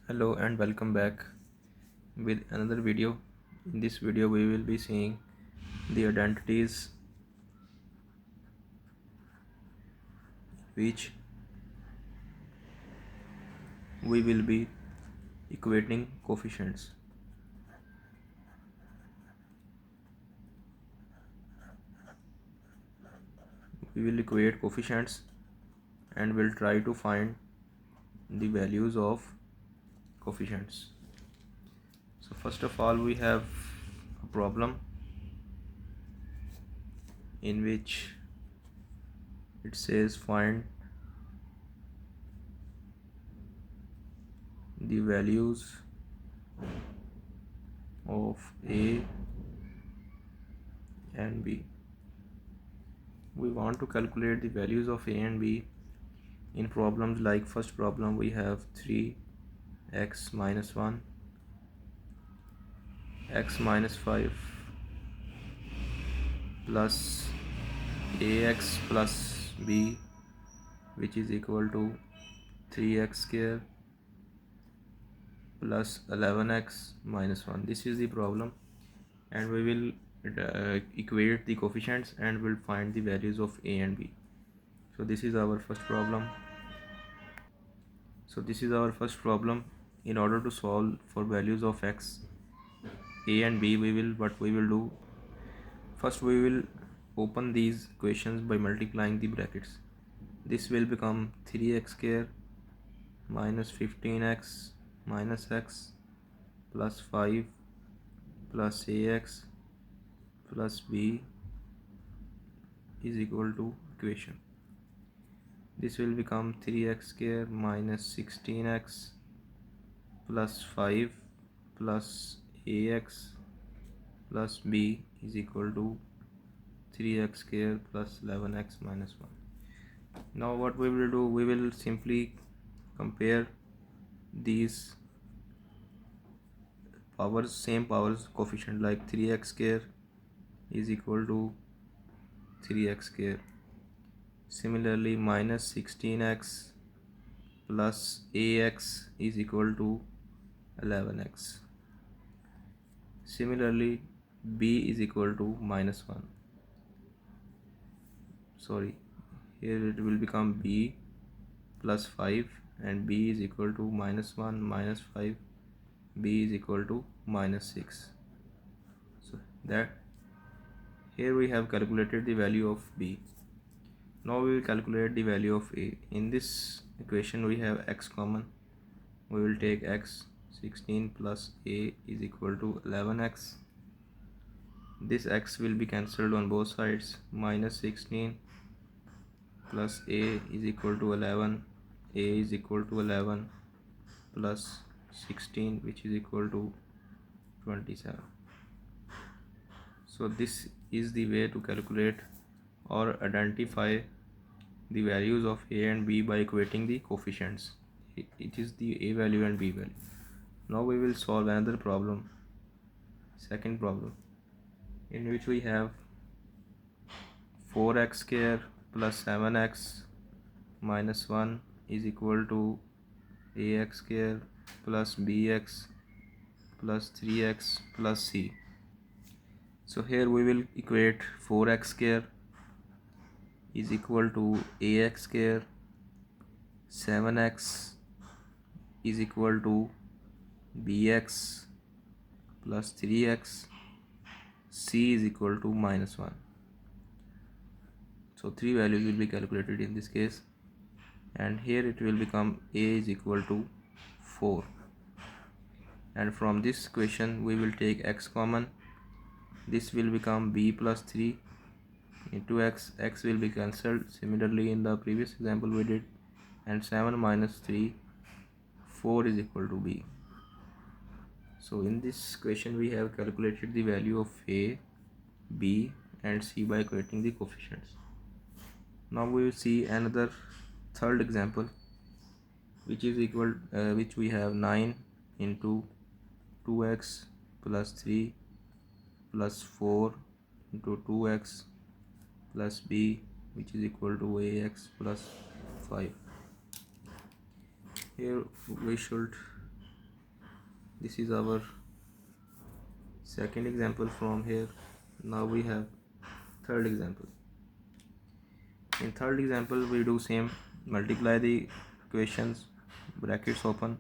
Hello and welcome back with another video. In this video we will be seeing the identities which we will be equating coefficients. We will equate coefficients and will try to find the values of coefficients. So first of all we have a problem in which it says find the values of A and B. We want to calculate the values of A and B in problems like first problem we have 3x minus 1, x minus 5 plus ax plus b, which is equal to 3x square plus 11x minus 1. This is the problem, and we will equate the coefficients and will find the values of a and b. So this is our first problem. In order to solve for values of x, a and b, we will do first we will open these equations by multiplying the brackets. This will become 3x square minus 15x minus x plus 5 plus ax plus b is equal to equation. This will become 3x square minus 16x plus 5 plus ax plus b is equal to 3x square plus 11x minus 1. Now what we will do, we will simply compare these powers, same powers coefficient, like 3x square is equal to 3x square. Similarly, minus 16x plus ax is equal to 11x. Similarly, b is equal to minus 1. Here it will become b plus 5 and b is equal to minus 1 minus 5, b is equal to minus 6. So that here we have calculated the value of b. Now we will calculate the value of a. In this equation we have x common. We will take x. 16 plus a is equal to 11x. This x will be cancelled on both sides. Minus 16 plus a is equal to 11. A is equal to 11 plus 16, which is equal to 27. So this is the way to calculate or identify the values of a and b by equating the coefficients. It is the a value and b value. Now we will solve another problem, second problem, in which we have 4x square plus 7x minus 1 is equal to ax square plus bx plus 3x plus c. So here we will equate 4x square is equal to ax square, 7x is equal to bx plus 3x, c is equal to minus 1. So three values will be calculated in this case, and here it will become a is equal to 4, and from this equation we will take x common. This will become b plus 3 into x. X will be cancelled similarly in the previous example we did, and 7 minus 3, 4 is equal to b. So in this equation we have calculated the value of a, b and c by equating the coefficients. Now we will see another third example, which we have 9 into 2x plus 3 plus 4 into 2x plus b, which is equal to ax plus 5. Here we should This is our second example from here. Now we have third example. In third example we do same, multiply the equations, brackets open,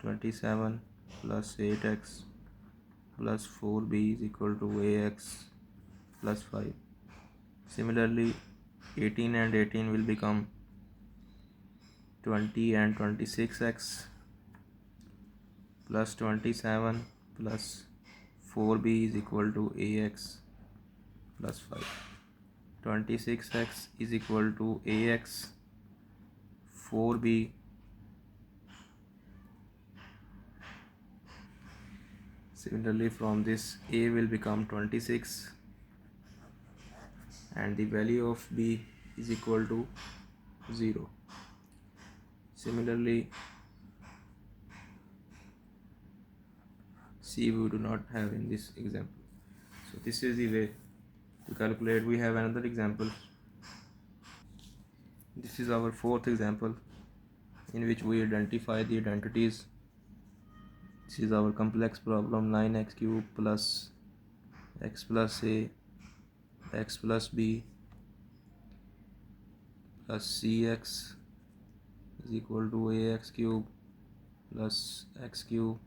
27 plus 8x plus 4b is equal to ax plus 5. Similarly 18 and 18 will become 20 and 26x plus 27 plus 4b is equal to ax plus 5. 26x is equal to ax, 4b, similarly from this a will become 26 and the value of b is equal to 0. Similarly c we do not have in this example. So this is the way to calculate. We have another example. This is our fourth example in which we identify the identities. This is our complex problem, 9x cube plus x plus a x plus b plus cx is equal to ax cube plus x cube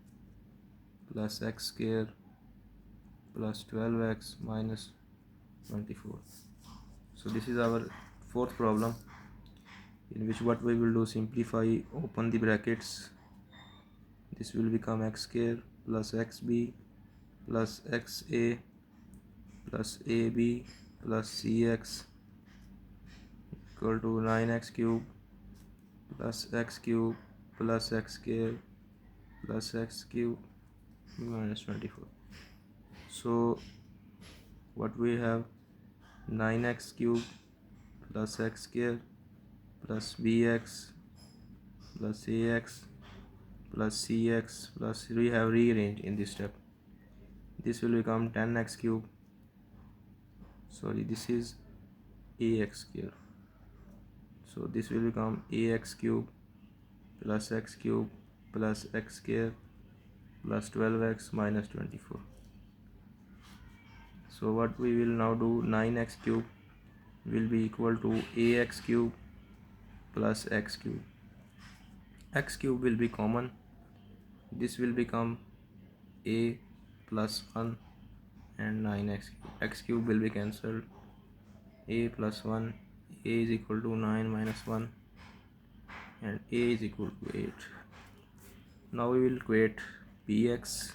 plus x square plus 12x minus 24. So this is our fourth problem, in which what we will do, simplify, open the brackets. This will become x square plus xb plus xa plus ab plus cx equal to 9x cube plus x cube plus x square plus x cube minus 24. So what we have, 9x cube plus x square plus bx plus ax plus cx plus, we have rearranged in this step. This will become 10x cube, sorry, this is ax square, so this will become ax cube plus x cube plus x square plus 12x minus 24. So what we will now do, 9x cube will be equal to ax cube plus x cube. X cube will be common, this will become a plus 1 and 9x cube. X cube will be cancelled, a plus 1, a is equal to 9 minus 1 and a is equal to 8. Now we will equate bx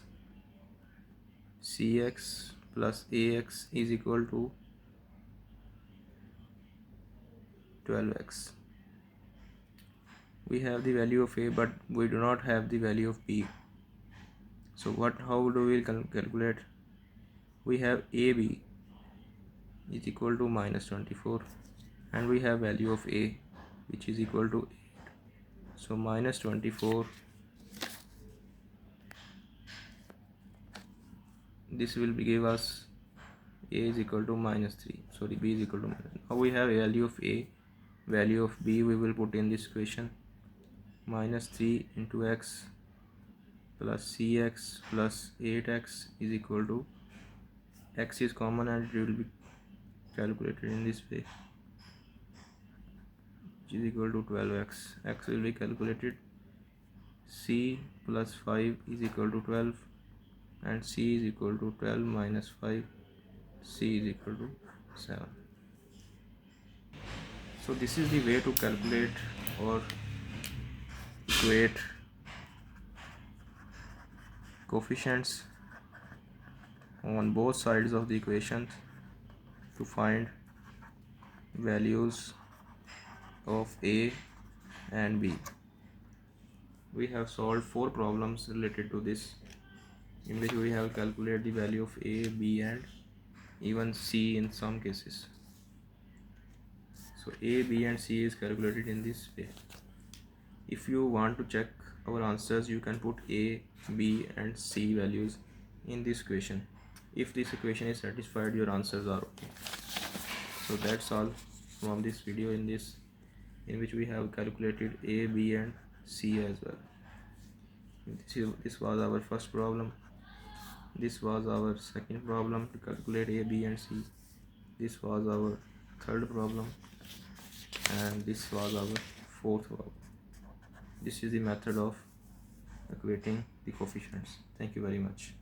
cx plus ax is equal to 12x. We have the value of a but we do not have the value of b. So how do we calculate? We have ab is equal to minus 24 and we have value of a which is equal to 8. So minus 24, this will give us a is equal to minus 3, sorry, b is equal to minus. Now we have value of a, value of b we will put in this equation, minus 3 into x plus cx plus 8x is equal to, x is common and it will be calculated in this way, which is equal to 12x. X will be calculated, c plus 5 is equal to 12 and c is equal to 12 minus 5, c is equal to 7. So this is the way to calculate or equate coefficients on both sides of the equation to find values of a and b. We have solved 4 problems related to this, in which we have calculated the value of a, b and even c in some cases. So a, b and c is calculated in this way. If you want to check our answers, you can put a, b and c values in this equation. If this equation is satisfied, your answers are okay. So that's all from this video, in which we have calculated a, b and c as well. This was our first problem. This was our second problem to calculate A, B and C. This was our third problem, and this was our fourth problem. This is the method of equating the coefficients. Thank you very much.